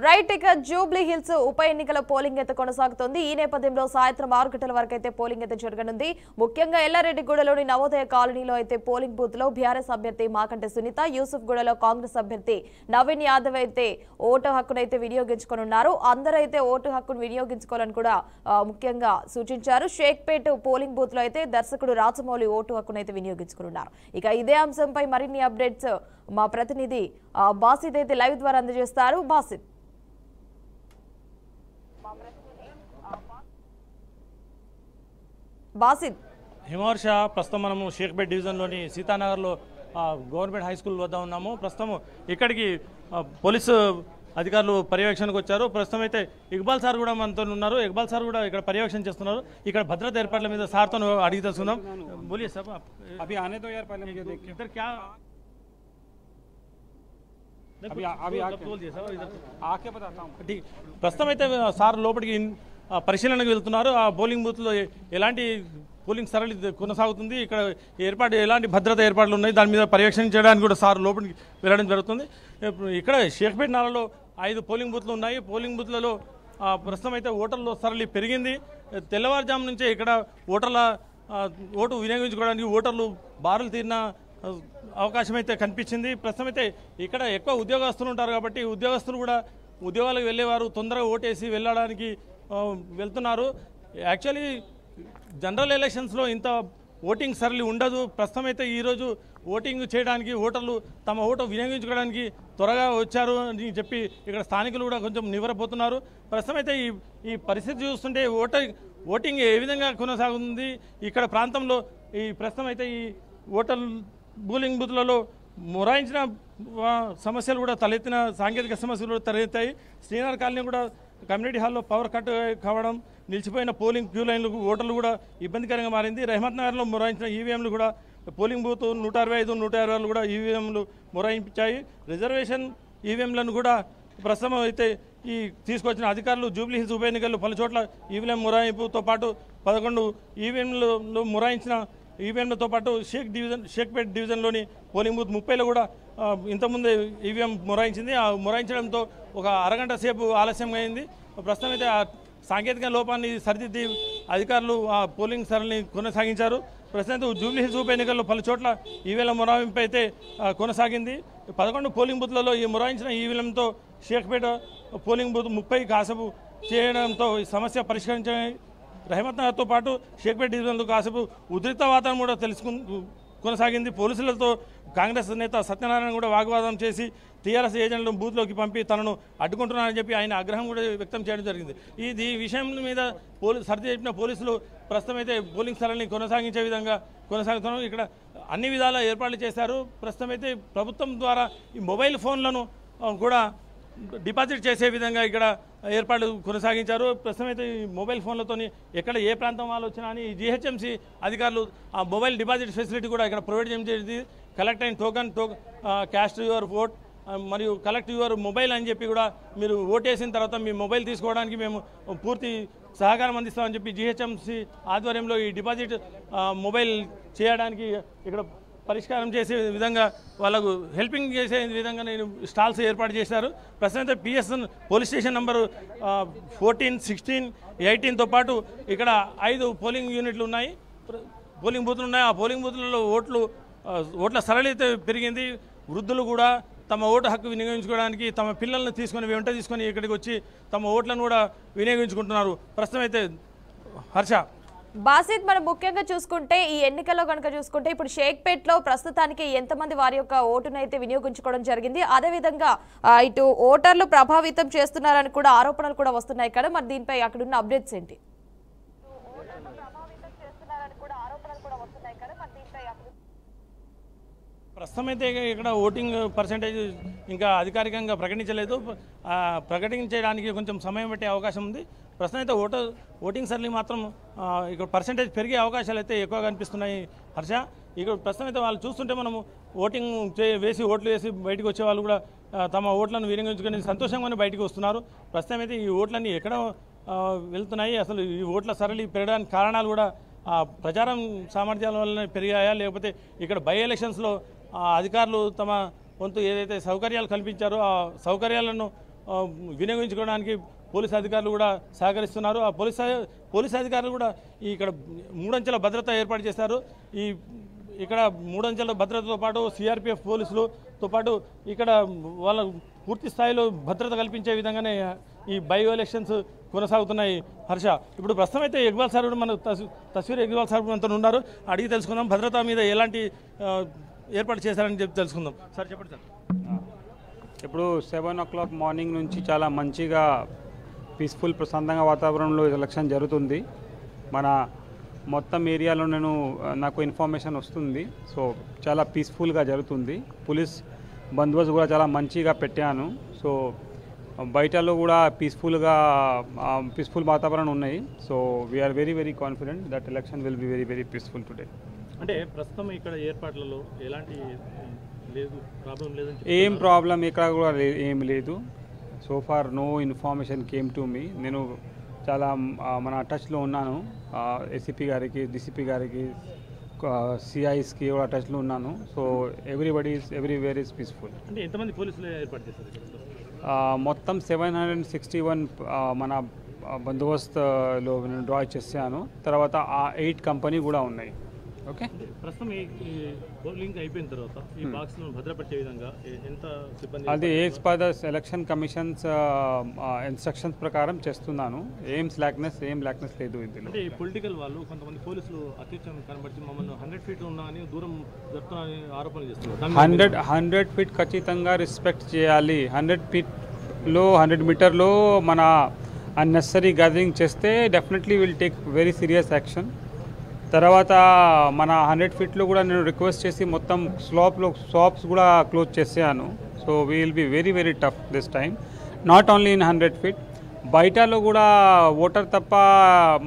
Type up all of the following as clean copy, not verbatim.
Right ఇక Jubilee hills ఉప ఎన్నికల పోలింగ్ అయితే కొనసాగుతోంది. ఈ నేపథ్యంలో సాయంత్రం 6 గంటల వరకు అయితే పోలింగ్ అయితే జరగనుంది. ముఖ్యంగా ఎల్లారెడ్డిగూడలోని నవోదయ కాలనీలో అయితే పోలింగ్ బూత్ లో బీఆర్ఎస్ అభ్యర్థి మాకంటి సునీత, యూసుఫ్ గూడలో కాంగ్రెస్ అభ్యర్థి నవీన్ యాదవ్ అయితే ఓటు హక్కునైతే వినియోగించుకోనున్నారు. అందరూ అయితే ఓటు హక్కును వినియోగించుకోవాలని కూడా ముఖ్యంగా సూచించారు. షేక్పేట్ పోలింగ్ బూత్ లో అయితే దర్శకుడు రాజమౌళి ఓటు హక్కునైతే వినియోగించుకోనున్నారు. ఇక ఇదే అంశంపై మరిన్ని అప్డేట్స్ మా ప్రతినిధి బాసిద్ అయితే లైవ్ ద్వారా అందజేస్తారు. బాసిద్, హిమవర్ష ప్రస్తుతం మనము షేక్పేట్ డివిజన్లోని సీతానగర్లో గవర్నమెంట్ హై స్కూల్ వద్ద ఉన్నాము. ప్రస్తుతం ఇక్కడికి పోలీసు అధికారులు పర్యవేక్షణకు వచ్చారు. ప్రస్తుతం అయితే ఇక్బాల్ సార్ కూడా మనతో ఉన్నారు. ఇక్బాల్ సార్ కూడా ఇక్కడ పర్యవేక్షణ చేస్తున్నారు. ఇక్కడ భద్రతా ఏర్పాట్ల మీద సార్తో అడిగి తెలుసుకుందాం. బోలియే సార్, अभी आने दो यार, पहले मुझे देखिए इधर क्या अभी बोल दिए सर, इधर आके बताता हूँ. ठीक, ప్రస్తుతం అయితే సార్ లోపలికి పరిశీలనకు వెళ్తున్నారు. ఆ పోలింగ్ బూత్లో ఎలాంటి పోలింగ్ సరళి కొనసాగుతుంది, ఇక్కడ ఎలాంటి భద్రత ఏర్పాట్లు ఉన్నాయి, దాని మీద పర్యవేక్షణ చేయడానికి కూడా సార్ లోపలికి వెళ్ళడం జరుగుతుంది. ఇక్కడ షేక్పేట్ నాలలో 5 పోలింగ్ బూత్లు ఉన్నాయి. పోలింగ్ బూత్లలో ప్రస్తుతం అయితే ఓటర్ల సరళి పెరిగింది. తెల్లవారుజాము నుంచే ఇక్కడ ఓటర్ల ఓటు వినియోగించుకోవడానికి ఓటర్లు బారులు తీరిన అవకాశం అయితే కనిపించింది. ప్రస్తుతం అయితే ఇక్కడ ఎక్కువ ఉద్యోగస్తులు ఉంటారు కాబట్టి ఉద్యోగస్తులు కూడా ఉద్యోగాలకు వెళ్ళేవారు తొందరగా ఓటేసి వెళ్ళడానికి వెళ్తున్నారు. యాక్చువల్లీ జనరల్ ఎలక్షన్స్లో ఇంత ఓటింగ్ సరళి ఉండదు. ప్రస్తుతం అయితే ఈరోజు ఓటింగ్ చేయడానికి ఓటర్లు తమ ఓటు వినియోగించుకోవడానికి త్వరగా వచ్చారు అని చెప్పి ఇక్కడ స్థానికులు కూడా కొంచెం నివ్వరపోతున్నారు. ప్రస్తుతం అయితే ఈ పరిస్థితి చూస్తుంటే ఓటింగ్ ఏ విధంగా కొనసాగుతుంది ఇక్కడ ప్రాంతంలో, ఈ ప్రస్తుతం అయితే ఈ పోలింగ్ బూత్లలో మొరాయించిన సమస్యలు కూడా తలెత్తిన సాంకేతిక సమస్యలు కూడా తలెత్తాయి. శ్రీనగర్ కాలనీ కూడా కమ్యూనిటీ హాల్లో పవర్ కట్ కావడం, నిలిచిపోయిన పోలింగ్ క్యూ లైన్లకు ఓటర్లు కూడా ఇబ్బందికరంగా మారింది. రహమత్ నగర్లో మొరాయించిన ఈవీఎంలు కూడా పోలింగ్ బూత్ 165, 120 కూడా ఈవీఎంలు మొరాయించాయి. రిజర్వేషన్ ఈవీఎంలను కూడా ప్రస్తుతం అయితే ఈ తీసుకొచ్చిన అధికారులు జూబ్లీ హిల్స్ ఉప ఎన్నికల్లో పలు చోట్ల ఈవీఎం మొరాయింపుతో పాటు 11 ఈవీఎంలలో మొరాయించిన ఈవీఎంలతో పాటు షేక్పేట్ డివిజన్లోని పోలింగ్ బూత్ 30లో కూడా ఇంతకుముందే ఈవీఎం మొరాయించింది. ఆ మొరాయించడంతో ఒక అరగంట సేపు ఆలస్యం అయింది. ప్రస్తుతం అయితే ఆ సాంకేతిక లోపాన్ని సరిదిద్ది అధికారులు ఆ పోలింగ్ సరళిని కొనసాగించారు. ప్రస్తుతం జూబ్లీ హిల్స్ ఉప ఎన్నికల్లో పలు చోట్ల ఈవీఎంల మొరాయింపు అయితే కొనసాగింది. 11 పోలింగ్ బూత్లలో ఈ మొరాయించిన ఈవీఎంతో షేక్పేట పోలింగ్ బూత్ 30 కాసేపు చేయడంతో ఈ సమస్య పరిష్కరించే రహమత్ నగర్తో పాటు షేక్పేట్ డివిజన్లో కాసేపు ఉద్రిక్త వాతావరణం కూడా కొనసాగింది. పోలీసులతో కాంగ్రెస్ నేత సత్యనారాయణ కూడా వాగ్వాదం చేసి టీఆర్ఎస్ ఏజెంట్లను బూత్లోకి పంపి తనను అడ్డుకుంటున్నారని చెప్పి ఆయన ఆగ్రహం కూడా వ్యక్తం చేయడం జరిగింది. ఈ విషయం మీద సర్ది చెప్పిన పోలీసులు ప్రస్తుతం అయితే పోలింగ్ స్థలాన్ని కొనసాగించే విధంగా కొనసాగుతున్నారు. ఇక్కడ అన్ని విధాల ఏర్పాట్లు చేశారు. ప్రస్తుతం అయితే ప్రభుత్వం ద్వారా ఈ మొబైల్ ఫోన్లను కూడా డిపాజిట్ చేసే విధంగా ఇక్కడ ఏర్పాట్లు కొనసాగించారు. ప్రస్తుతం అయితే ఈ మొబైల్ ఫోన్లతోని ఎక్కడ ఏ ప్రాంతం వాళ్ళు వచ్చినా అని జీహెచ్ఎంసీ అధికారులు ఆ మొబైల్ డిపాజిట్ ఫెసిలిటీ కూడా ఇక్కడ ప్రొవైడ్ చేయడం జరిగింది. కలెక్ట్ అయిన టోకన్ క్యాస్ట్ యువర్ ఓట్ మరియు కలెక్ట్ యువర్ మొబైల్ అని చెప్పి కూడా మీరు ఓటేసిన తర్వాత మీ మొబైల్ తీసుకోవడానికి మేము పూర్తి సహకారం అందిస్తామని చెప్పి జీహెచ్ఎంసీ ఆధ్వర్యంలో ఈ డిపాజిట్ మొబైల్ చేయడానికి ఇక్కడ పరిష్కారం చేసే విధంగా వాళ్ళకు హెల్పింగ్ చేసే విధంగా నేను స్టాల్స్ ఏర్పాటు చేశారు. ప్రస్తుతం పిఎస్ఎన్ పోలీస్ స్టేషన్ నంబరు 14, 16, 18తో పాటు ఇక్కడ 5 పోలింగ్ యూనిట్లు ఉన్నాయి, పోలింగ్ బూత్లు ఉన్నాయి. ఆ పోలింగ్ బూత్లలో ఓట్ల సరళత పెరిగింది. వృద్ధులు కూడా తమ ఓటు హక్కు వినియోగించుకోవడానికి తమ పిల్లలను వెంట తీసుకొని ఇక్కడికి వచ్చి తమ ఓట్లను కూడా వినియోగించుకుంటున్నారు. ప్రస్తుతం అయితే హర్ష బాసిద్, మనం ముఖ్యంగా చూసుకుంటే ఈ ఎన్నికల్లో కనుక చూసుకుంటే ఇప్పుడు షేక్పేట్ లో ప్రస్తుతానికి ఎంతమంది వారి యొక్క ఓటును అయితే వినియోగించుకోవడం జరిగింది, అదేవిధంగా ఇటు ఓటర్లు ప్రభావితం చేస్తున్నారని కూడా ఆరోపణలు కూడా వస్తున్నాయి కదా, మరి దీనిపై అక్కడున్న అప్డేట్స్ ఏంటి? ప్రస్తుతం అయితే ఇక్కడ ఓటింగ్ పర్సెంటేజ్ ఇంకా అధికారికంగా ప్రకటించలేదు. ప్రకటించడానికి కొంచెం సమయం పట్టే అవకాశం ఉంది. ప్రస్తుతం అయితే ఓటింగ్ సరళి మాత్రం ఇక్కడ పర్సెంటేజ్ పెరిగే అవకాశాలు అయితే ఎక్కువగా కనిపిస్తున్నాయి హర్ష. ఇక్కడ ప్రస్తుతం అయితే వాళ్ళు చూస్తుంటే మనము ఓటింగ్ ఓట్లు వేసి బయటకు వచ్చే వాళ్ళు కూడా తమ ఓట్లను వినియోగించుకొని సంతోషంగానే బయటకు వస్తున్నారు. ప్రస్తుతం అయితే ఈ ఓట్లన్నీ ఎక్కడ వెళ్తున్నాయి, అసలు ఈ ఓట్ల సరళి పెరగడానికి కారణాలు కూడా ప్రచారం సామర్థ్యాల వల్లనే పెరిగాయా, లేకపోతే ఇక్కడ బై ఎలక్షన్స్లో అధికారులు తమ వంతు ఏదైతే సౌకర్యాలు కల్పించారో ఆ సౌకర్యాలను వినియోగించుకోవడానికి పోలీసు అధికారులు కూడా సహకరిస్తున్నారు. ఆ పోలీసు అధికారులు కూడా ఇక్కడ 3 అంచెల భద్రత ఏర్పాటు చేశారు. ఇక్కడ 3 అంచెల భద్రతతో పాటు సిఆర్పిఎఫ్ పోలీసులతో పాటు ఇక్కడ వాళ్ళ పూర్తి స్థాయిలో భద్రత కల్పించే విధంగానే ఈ బై ఎలక్షన్స్ కొనసాగుతున్నాయి. హర్ష, ఇప్పుడు ప్రస్తుతం అయితే ఇక్బాల్ సార్ కూడా మన తస్వీర్ ఇక్బాల్ సార్ మనతో ఉన్నారు. అడిగి తెలుసుకుందాం భద్రత మీద ఎలాంటి ఏర్పాటు చేశారని చెప్పి తెలుసుకుందాం. సార్ చెప్పండి సార్. ఇప్పుడు 7 o'clock మార్నింగ్ నుంచి చాలా మంచిగా పీస్ఫుల్ ప్రశాంతంగా వాతావరణంలో ఎలక్షన్ జరుగుతుంది. మన మొత్తం ఏరియాలో నాకు ఇన్ఫర్మేషన్ వస్తుంది. సో చాలా పీస్ఫుల్గా జరుగుతుంది. పోలీస్ బందోబస్తు కూడా చాలా మంచిగా పెట్టాను. సో బయటలో కూడా పీస్ఫుల్ వాతావరణం ఉన్నాయి. So we're very very confident that election will be very very peaceful today. అంటే ప్రస్తుతం ఇక్కడ ఏర్పాట్లలో ఎలాంటి ప్రాబ్లం లేదని ఏం ప్రాబ్లం ఇక్కడ కూడా ఏం లేదు. So far no information came to me. నేను చాలా మన టచ్లో ఉన్నాను. ఏసీపీ గారికి, డీసీపీ గారికి, సిఐస్కి కూడా టచ్లో ఉన్నాను. So everywhere is peaceful. అంటే ఎంతమంది పోలీసులు ఏర్పాటు చేశారు? మొత్తం 761 మన బందోబస్తులో నేను డ్రా చేశాను. తర్వాత 8 కంపెనీ కూడా ఉన్నాయి. ఓకే, ప్రస్తుతం ఈ పోలింగ్ అయిపోయిన తర్వాత ఈ బాక్స్ను భద్రపరిచే విధంగా ఎంత సిబ్బంది? అది as per the election commission's instructions ప్రకారం చేస్తున్నాను. ఏం లాక్నెస్ లేదు ఇందులో. అంటే ఈ పొలిటికల్ వాళ్ళు కొంతమంది పోలీసులు అత్యుత్సాహం కనబడి మమ్మల్ని 100 feet ఉన్నా అని దూరం జరుపుతున్నారని ఆరోపణలు చేస్తున్నారు. 100 feet ఖచ్చితంగా రెస్పెక్ట్ చేయాలి. 100 feetలో 100 మీటర్లో మన అన్నెసరీ గ్యాదరింగ్ చేస్తే definitely will take very serious action. తర్వాత మన 100 feetలో కూడా నేను రిక్వెస్ట్ చేసి మొత్తం స్లాప్స్ కూడా క్లోజ్ చేసాను. So we will be very very tough this time. Not only in 100 feet, బయటలో కూడా ఓటర్ తప్ప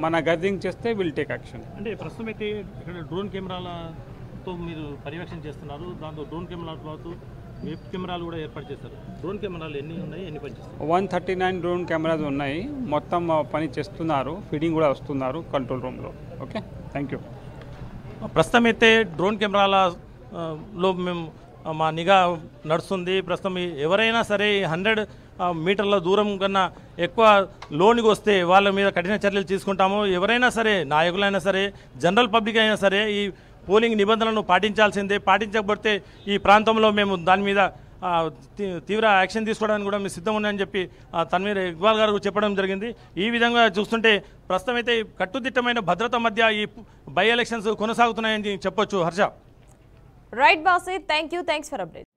మన గ్యాదరింగ్ చేస్తే విల్ టేక్ యాక్షన్. అంటే ప్రస్తుతం అయితే ఇక్కడ డ్రోన్ కెమెరాలతో మీరు పర్యవేక్షణ చేస్తున్నారు. దాంతో డ్రోన్ కెమెరాలతో వెబ్ కెమెరాలు కూడా ఏర్పాటు చేస్తారు. డ్రోన్ కెమెరాలు ఎన్ని ఉన్నాయి, ఎన్ని పనిచేస్తారు? 139 డ్రోన్ కెమెరాస్ ఉన్నాయి. మొత్తం పని చేస్తున్నారు. ఫీడింగ్ కూడా వస్తున్నారు కంట్రోల్ రూమ్లో. Okay, thank you. ప్రస్తుతం అయితే డ్రోన్ కెమెరాలలో మేము మా నిఘా నడుస్తుంది. ప్రస్తుతం ఎవరైనా సరే 100 మీటర్ల దూరం కన్నా ఎక్కువ లోనికి వస్తే వాళ్ళ మీద కఠిన చర్యలు తీసుకుంటాము. ఎవరైనా సరే, నాయకులైనా సరే, జనరల్ పబ్లిక్ అయినా సరే ఈ పోలింగ్ నిబంధనలను పాటించాల్సిందే. పాటించకపోతే ఈ ప్రాంతంలో మేము దాని మీద తీవ్ర యాక్షన్ తీసుకోవడానికి కూడా మేము సిద్ధం ఉన్నాయని చెప్పి తన్వీర్ ఇక్బాల్ గారు చెప్పడం జరిగింది. ఈ విధంగా చూస్తుంటే ప్రస్తుతం అయితే కట్టుదిట్టమైన భద్రత మధ్య ఈ బై ఎలక్షన్స్ కొనసాగుతున్నాయని చెప్పొచ్చు. హర్ష. రైట్ బాసీ, థ్యాంక్స్ ఫర్ అప్డేట్.